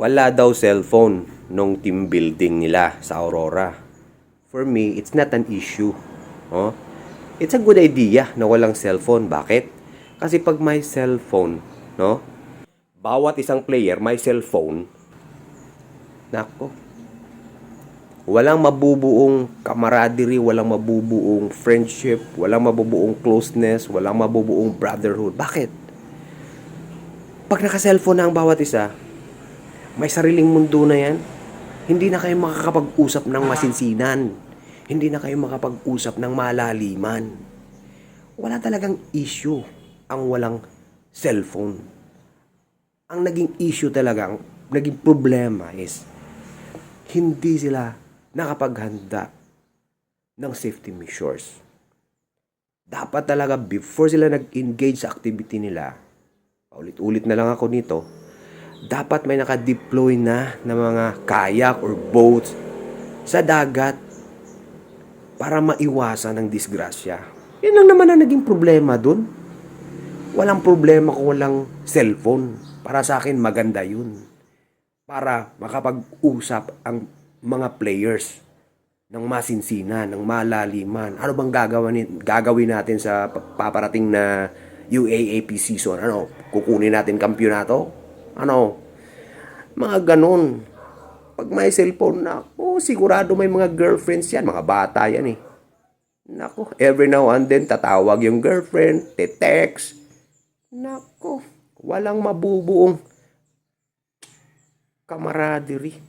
Wala daw cellphone nung team building nila sa Aurora. For me, it's not an issue. Oh? It's a good idea na walang cellphone. Bakit? Kasi pag may cellphone, no? Bawat isang player may cellphone. Nako. Walang mabubuong camaraderie, walang mabubuong friendship, walang mabubuong closeness, walang mabubuong brotherhood. Bakit? Pag naka-cellphone na ang bawat isa, may sariling mundo na yan. Hindi na kayo makakapag-usap ng masinsinan. Hindi na kayo makapag-usap ng malaliman. Wala talagang issue ang walang cellphone. Ang naging issue talaga, ang naging problema is hindi sila nakapaghanda ng safety measures. Dapat talaga before sila nag-engage sa activity nila, paulit-ulit na lang ako nito, dapat may naka-deploy na mga kayak or boats sa dagat para maiwasan ang disgrasya. Yan lang naman ang naging problema dun. Walang problema kung walang cellphone. Para sa akin, maganda yun. Para makapag-usap ang mga players ng masinsinan, ng malaliman. Ano bang gagawin natin sa paparating na UAAP season? Ano? Kukunin natin kampyonato? Ano? Mga ganun. Pag may cellphone na, sigurado may mga girlfriends yan. Mga bata yan eh. Nako, every now and then tatawag yung girlfriend, te-text. Nako, walang mabubuong camaraderie.